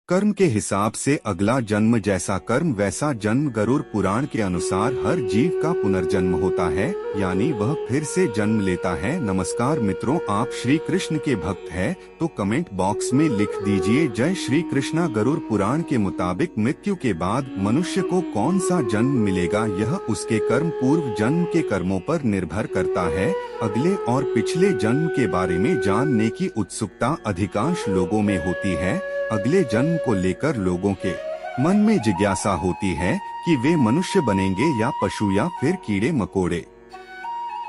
कर्म के हिसाब से अगला जन्म, जैसा कर्म वैसा जन्म। गरुड़ पुराण के अनुसार हर जीव का पुनर्जन्म होता है, यानी वह फिर से जन्म लेता है। नमस्कार मित्रों, आप श्री कृष्ण के भक्त हैं तो कमेंट बॉक्स में लिख दीजिए जय श्री कृष्णा। गरुड़ पुराण के मुताबिक मृत्यु के बाद मनुष्य को कौन सा जन्म मिलेगा, यह उसके कर्म पूर्व जन्म के कर्मों पर निर्भर करता है। अगले और पिछले जन्म के बारे में जानने की उत्सुकता अधिकांश लोगों में होती है। अगले जन्म को लेकर लोगों के मन में जिज्ञासा होती है कि वे मनुष्य बनेंगे या पशु या फिर कीड़े मकोड़े।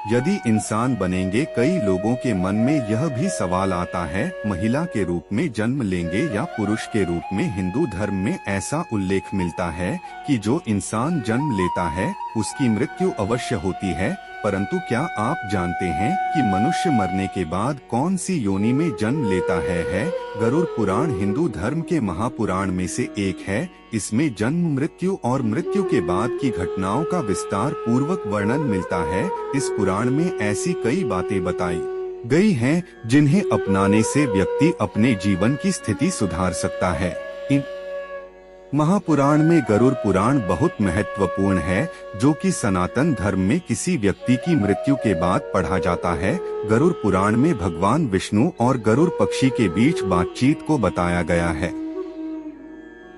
यदि इंसान बनेंगे, कई लोगों के मन में यह भी सवाल आता है, महिला के रूप में जन्म लेंगे या पुरुष के रूप में। हिंदू धर्म में ऐसा उल्लेख मिलता है कि जो इंसान जन्म लेता है उसकी मृत्यु अवश्य होती है, परंतु क्या आप जानते हैं कि मनुष्य मरने के बाद कौन सी योनि में जन्म लेता है? गरुड़ पुराण हिंदू धर्म के महापुराण में से एक है। इसमें जन्म, मृत्यु और मृत्यु के बाद की घटनाओं का विस्तार पूर्वक वर्णन मिलता है। इस पुराण में ऐसी कई बातें बताई गई हैं जिन्हें अपनाने से व्यक्ति अपने जीवन की स्थिति सुधार सकता है। इन महापुराण में गरुड़ पुराण बहुत महत्वपूर्ण है, जो कि सनातन धर्म में किसी व्यक्ति की मृत्यु के बाद पढ़ा जाता है। गरुड़ पुराण में भगवान विष्णु और गरुड़ पक्षी के बीच बातचीत को बताया गया है।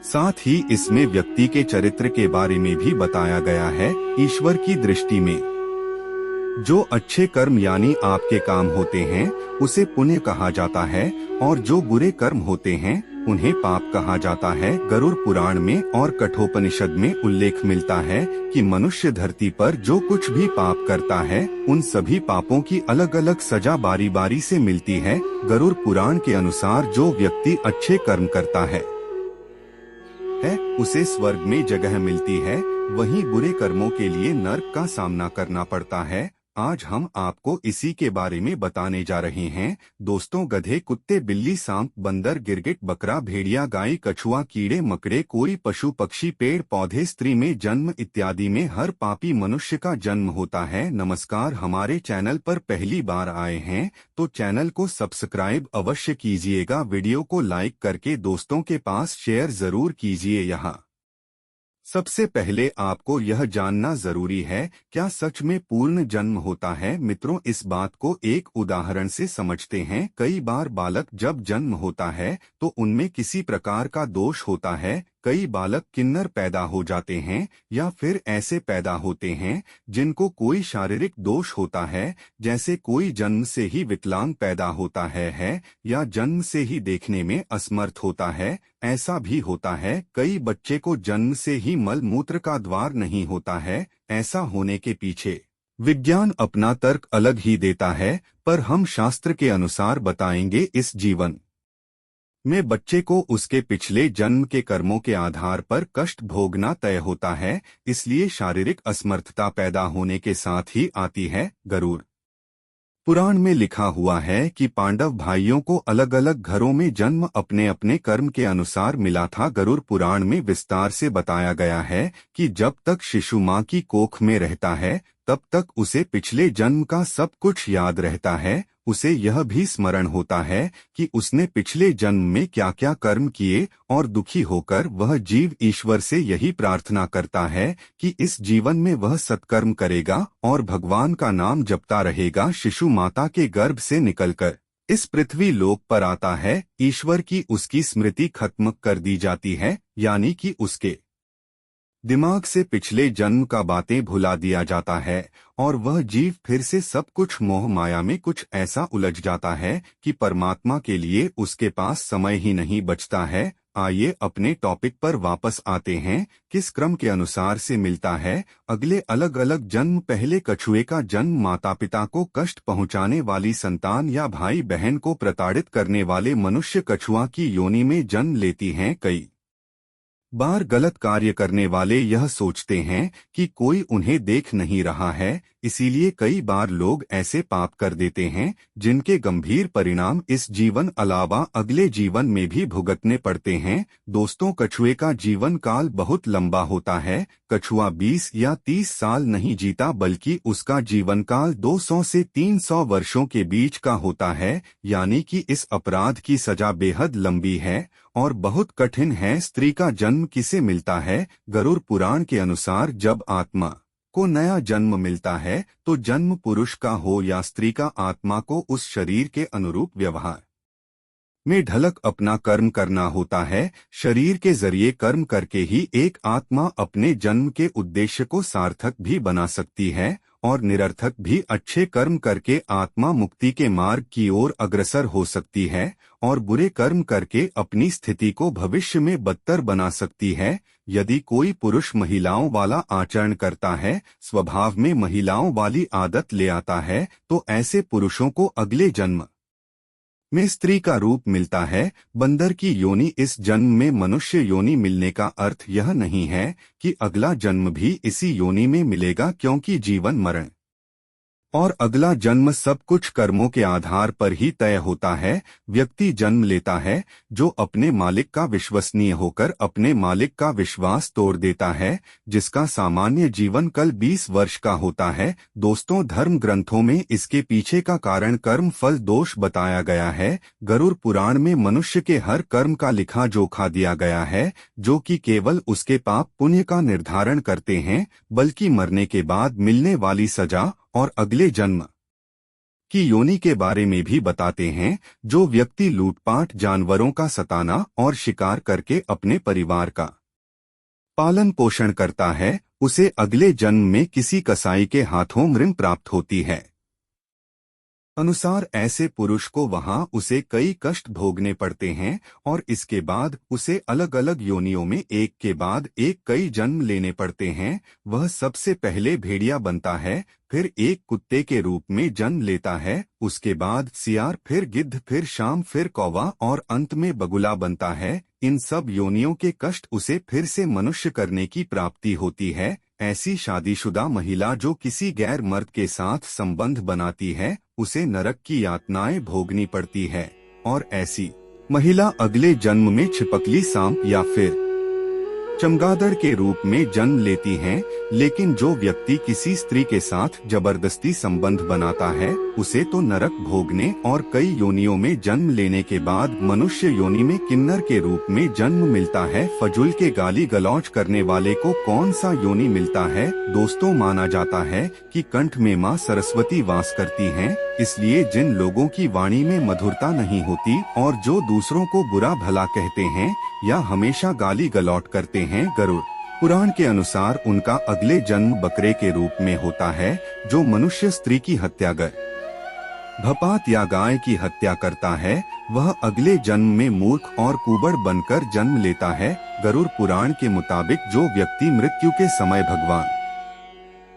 साथ ही इसमें व्यक्ति के चरित्र के बारे में भी बताया गया है। ईश्वर की दृष्टि में जो अच्छे कर्म यानी आपके काम होते हैं उसे पुण्य कहा जाता है, और जो बुरे कर्म होते हैं उन्हें पाप कहा जाता है। गरुड़ पुराण में और कठोपनिषद में उल्लेख मिलता है कि मनुष्य धरती पर जो कुछ भी पाप करता है उन सभी पापों की अलग अलग सजा बारी बारी से मिलती है। गरुड़ पुराण के अनुसार जो व्यक्ति अच्छे कर्म करता है उसे स्वर्ग में जगह मिलती है, वहीं बुरे कर्मों के लिए नर्क का सामना करना पड़ता है। आज हम आपको इसी के बारे में बताने जा रहे हैं। दोस्तों, गधे, कुत्ते, बिल्ली, सांप, बंदर, गिरगिट, बकरा, भेड़िया, गाय, कछुआ, कीड़े मकड़े, कोई पशु पक्षी, पेड़ पौधे, स्त्री में जन्म इत्यादि में हर पापी मनुष्य का जन्म होता है। नमस्कार, हमारे चैनल पर पहली बार आए हैं तो चैनल को सब्सक्राइब अवश्य कीजिएगा। वीडियो को लाइक करके दोस्तों के पास शेयर जरूर कीजिए। यहाँ सबसे पहले आपको यह जानना जरूरी है, क्या सच में पूर्ण जन्म होता है? मित्रों, इस बात को एक उदाहरण से समझते हैं। कई बार बालक जब जन्म होता है तो उनमें किसी प्रकार का दोष होता है। कई बालक किन्नर पैदा हो जाते हैं या फिर ऐसे पैदा होते हैं जिनको कोई शारीरिक दोष होता है, जैसे कोई जन्म से ही विकलांग पैदा होता है या जन्म से ही देखने में असमर्थ होता है। ऐसा भी होता है कई बच्चे को जन्म से ही मल मूत्र का द्वार नहीं होता है। ऐसा होने के पीछे विज्ञान अपना तर्क अलग ही देता है, पर हम शास्त्र के अनुसार बताएंगे इस जीवन में बच्चे को उसके पिछले जन्म के कर्मों के आधार पर कष्ट भोगना तय होता है, इसलिए शारीरिक असमर्थता पैदा होने के साथ ही आती है। गरुड़ पुराण में लिखा हुआ है कि पांडव भाइयों को अलग अलग घरों में जन्म अपने अपने कर्म के अनुसार मिला था। गरुड़ पुराण में विस्तार से बताया गया है कि जब तक शिशु माँ की कोख में रहता है तब तक उसे पिछले जन्म का सब कुछ याद रहता है। उसे यह भी स्मरण होता है कि उसने पिछले जन्म में क्या क्या कर्म किए, और दुखी होकर वह जीव ईश्वर से यही प्रार्थना करता है कि इस जीवन में वह सत्कर्म करेगा और भगवान का नाम जपता रहेगा। शिशु माता के गर्भ से निकलकर इस पृथ्वी लोक पर आता है। ईश्वर की उसकी स्मृति खत्म कर दी जाती है, यानी कि उसके दिमाग से पिछले जन्म का बातें भुला दिया जाता है और वह जीव फिर से सब कुछ मोह माया में कुछ ऐसा उलझ जाता है कि परमात्मा के लिए उसके पास समय ही नहीं बचता है। आइए अपने टॉपिक पर वापस आते हैं। किस क्रम के अनुसार से मिलता है अगले अलग अलग जन्म? पहले कछुए का जन्म माता पिता को कष्ट पहुंचाने वाली संतान या भाई बहन को प्रताड़ित करने वाले मनुष्य कछुआ की योनि में जन्म लेती हैं। कई बार गलत कार्य करने वाले यह सोचते हैं कि कोई उन्हें देख नहीं रहा है, इसीलिए कई बार लोग ऐसे पाप कर देते हैं जिनके गंभीर परिणाम इस जीवन अलावा अगले जीवन में भी भुगतने पड़ते हैं। दोस्तों, कछुए का जीवन काल बहुत लंबा होता है। कछुआ 20 या 30 साल नहीं जीता, बल्कि उसका जीवन काल 200 से 300 वर्षों के बीच का होता है, यानी कि इस अपराध की सजा बेहद लंबी है और बहुत कठिन है। स्त्री का जन्म किसे मिलता है? गरुड़ पुराण के अनुसार जब आत्मा को नया जन्म मिलता है तो जन्म पुरुष का हो या स्त्री का, आत्मा को उस शरीर के अनुरूप व्यवहार में ढलक अपना कर्म करना होता है। शरीर के जरिए कर्म करके ही एक आत्मा अपने जन्म के उद्देश्य को सार्थक भी बना सकती है और निरर्थक भी। अच्छे कर्म करके आत्मा मुक्ति के मार्ग की ओर अग्रसर हो सकती है और बुरे कर्म करके अपनी स्थिति को भविष्य में बदतर बना सकती है। यदि कोई पुरुष महिलाओं वाला आचरण करता है, स्वभाव में महिलाओं वाली आदत ले आता है, तो ऐसे पुरुषों को अगले जन्म में स्त्री का रूप मिलता है। बंदर की योनि इस जन्म में मनुष्य योनि मिलने का अर्थ यह नहीं है कि अगला जन्म भी इसी योनि में मिलेगा, क्योंकि जीवन मरण और अगला जन्म सब कुछ कर्मों के आधार पर ही तय होता है। व्यक्ति जन्म लेता है जो अपने मालिक का विश्वसनीय होकर अपने मालिक का विश्वास तोड़ देता है, जिसका सामान्य जीवन कल 20 वर्ष का होता है। दोस्तों, धर्म ग्रंथों में इसके पीछे का कारण कर्म फल दोष बताया गया है। गरुड़ पुराण में मनुष्य के हर कर्म का लिखा जोखा दिया गया है, जो कि केवल उसके पाप पुण्य का निर्धारण करते हैं, बल्कि मरने के बाद मिलने वाली सजा और अगले जन्म की योनि के बारे में भी बताते हैं। जो व्यक्ति लूटपाट, जानवरों का सताना और शिकार करके अपने परिवार का पालन पोषण करता है, उसे अगले जन्म में किसी कसाई के हाथों मृत्यु प्राप्त होती है। अनुसार ऐसे पुरुष को वहां उसे कई कष्ट भोगने पड़ते हैं और इसके बाद उसे अलग अलग योनियों में एक के बाद एक कई जन्म लेने पड़ते हैं। वह सबसे पहले भेड़िया बनता है, फिर एक कुत्ते के रूप में जन्म लेता है, उसके बाद सियार, फिर गिद्ध, फिर शाम, फिर कौवा और अंत में बगुला बनता है। इन सब योनियों के कष्ट उसे फिर से मनुष्य करने की प्राप्ति होती है। ऐसी शादीशुदा महिला जो किसी गैर मर्द के साथ संबंध बनाती है, उसे नरक की यातनाएं भोगनी पड़ती है और ऐसी महिला अगले जन्म में छिपकली सांप या फिर चमगादड़ के रूप में जन्म लेती हैं। लेकिन जो व्यक्ति किसी स्त्री के साथ जबरदस्ती संबंध बनाता है, उसे तो नरक भोगने और कई योनियों में जन्म लेने के बाद मनुष्य योनि में किन्नर के रूप में जन्म मिलता है। फजूल के गाली गलौज करने वाले को कौन सा योनि मिलता है? दोस्तों, माना जाता है कि कंठ में माँ सरस्वती वास करती हैं, इसलिए जिन लोगों की वाणी में मधुरता नहीं होती और जो दूसरों को बुरा भला कहते हैं या हमेशा गाली गलौट करते हैं, गरुड़ पुराण के अनुसार उनका अगले जन्म बकरे के रूप में होता है। जो मनुष्य स्त्री की हत्या कर भपात या गाय की हत्या करता है, वह अगले जन्म में मूर्ख और कुबड़ बनकर जन्म लेता है। गरुड़ पुराण के मुताबिक जो व्यक्ति मृत्यु के समय भगवान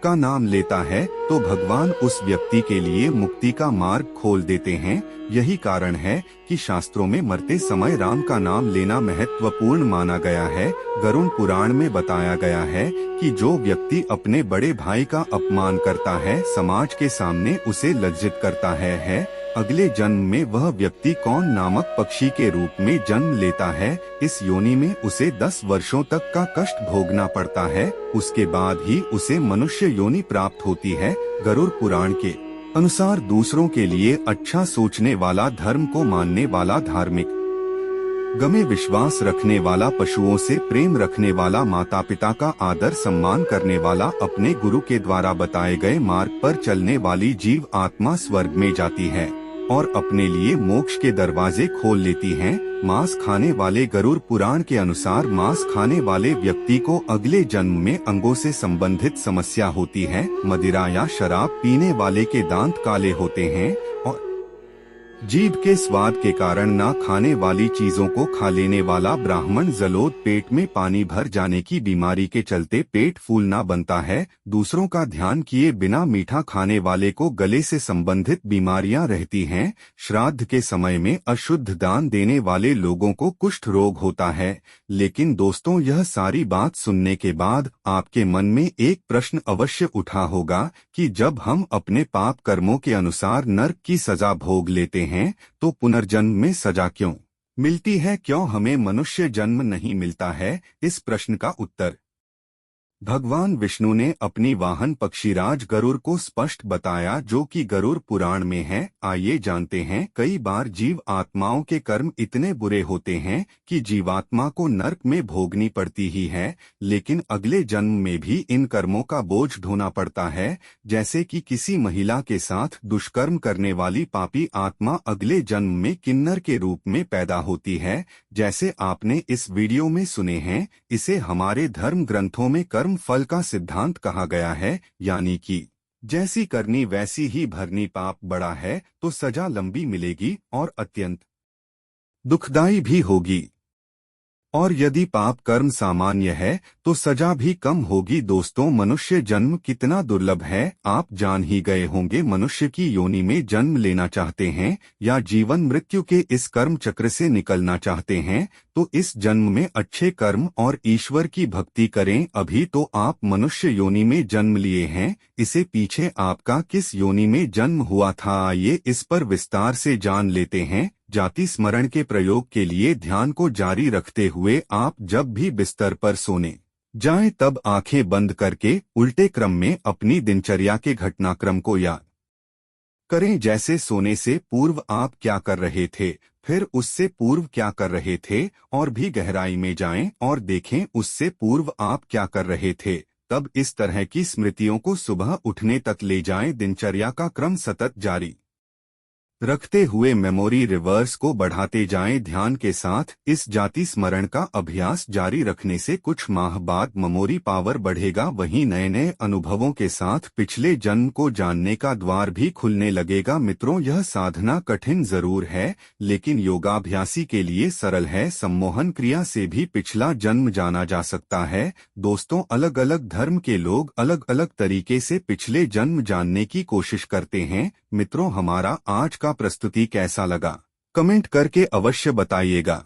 का नाम लेता है तो भगवान उस व्यक्ति के लिए मुक्ति का मार्ग खोल देते हैं। यही कारण है कि शास्त्रों में मरते समय राम का नाम लेना महत्वपूर्ण माना गया है। गरुड़ पुराण में बताया गया है कि जो व्यक्ति अपने बड़े भाई का अपमान करता है, समाज के सामने उसे लज्जित करता है, अगले जन्म में वह व्यक्ति कौन नामक पक्षी के रूप में जन्म लेता है। इस योनि में उसे 10 वर्षों तक का कष्ट भोगना पड़ता है, उसके बाद ही उसे मनुष्य योनि प्राप्त होती है। गरुड़ पुराण के अनुसार दूसरों के लिए अच्छा सोचने वाला, धर्म को मानने वाला, धार्मिक गमे विश्वास रखने वाला, पशुओं से प्रेम रखने वाला, माता पिता का आदर सम्मान करने वाला, अपने गुरु के द्वारा बताए गए मार्ग पर चलने वाली जीव आत्मा स्वर्ग में जाती है और अपने लिए मोक्ष के दरवाजे खोल लेती हैं। मांस खाने वाले गरुड़ पुराण के अनुसार मांस खाने वाले व्यक्ति को अगले जन्म में अंगों से संबंधित समस्या होती है। मदिरा या शराब पीने वाले के दांत काले होते हैं और जीभ के स्वाद के कारण ना खाने वाली चीजों को खा लेने वाला ब्राह्मण जलोद पेट में पानी भर जाने की बीमारी के चलते पेट फूलना बनता है। दूसरों का ध्यान किए बिना मीठा खाने वाले को गले से संबंधित बीमारियां रहती हैं। श्राद्ध के समय में अशुद्ध दान देने वाले लोगों को कुष्ठ रोग होता है। लेकिन दोस्तों, यह सारी बात सुनने के बाद आपके मन में एक प्रश्न अवश्य उठा होगा कि जब हम अपने पाप कर्मों के अनुसार नरक की सजा भोग लेते हैं तो पुनर्जन्म में सजा क्यों मिलती है? क्यों हमें मनुष्य जन्म नहीं मिलता है? इस प्रश्न का उत्तर भगवान विष्णु ने अपनी वाहन पक्षीराज गरुड़ को स्पष्ट बताया, जो कि गरुड़ पुराण में है। आइए जानते हैं। कई बार जीव आत्माओं के कर्म इतने बुरे होते हैं कि जीवात्मा को नरक में भोगनी पड़ती ही है, लेकिन अगले जन्म में भी इन कर्मों का बोझ ढोना पड़ता है। जैसे कि किसी महिला के साथ दुष्कर्म करने वाली पापी आत्मा अगले जन्म में किन्नर के रूप में पैदा होती है। जैसे आपने इस वीडियो में सुने हैं, इसे हमारे धर्म ग्रंथों में कर्म फल का सिद्धांत कहा गया है, यानी कि जैसी करनी वैसी ही भरनी। पाप बड़ा है तो सजा लंबी मिलेगी और अत्यंत दुखदायी भी होगी, और यदि पाप कर्म सामान्य है तो सजा भी कम होगी। दोस्तों, मनुष्य जन्म कितना दुर्लभ है, आप जान ही गए होंगे। मनुष्य की योनि में जन्म लेना चाहते हैं या जीवन मृत्यु के इस कर्म चक्र से निकलना चाहते हैं तो इस जन्म में अच्छे कर्म और ईश्वर की भक्ति करें। अभी तो आप मनुष्य योनि में जन्म लिए हैं, इसे पीछे आपका किस योनि में जन्म हुआ था, आइए इस पर विस्तार से जान लेते हैं। जाति स्मरण के प्रयोग के लिए ध्यान को जारी रखते हुए आप जब भी बिस्तर पर सोने जाएं तब आंखें बंद करके उल्टे क्रम में अपनी दिनचर्या के घटनाक्रम को याद करें। जैसे सोने से पूर्व आप क्या कर रहे थे, फिर उससे पूर्व क्या कर रहे थे, और भी गहराई में जाएं और देखें उससे पूर्व आप क्या कर रहे थे। तब इस तरह की स्मृतियों को सुबह उठने तक ले जाएं। दिनचर्या का क्रम सतत जारी रखते हुए मेमोरी रिवर्स को बढ़ाते जाएं। ध्यान के साथ इस जाति स्मरण का अभ्यास जारी रखने से कुछ माह बाद मेमोरी पावर बढ़ेगा। वहीं नए नए अनुभवों के साथ पिछले जन्म को जानने का द्वार भी खुलने लगेगा। मित्रों, यह साधना कठिन जरूर है, लेकिन योगाभ्यासी के लिए सरल है। सम्मोहन क्रिया से भी पिछला जन्म जाना जा सकता है। दोस्तों, अलग अलग धर्म के लोग अलग अलग तरीके से पिछले जन्म जानने की कोशिश करते हैं। मित्रों, हमारा आज का प्रस्तुति कैसा लगा, कमेंट करके अवश्य बताइएगा।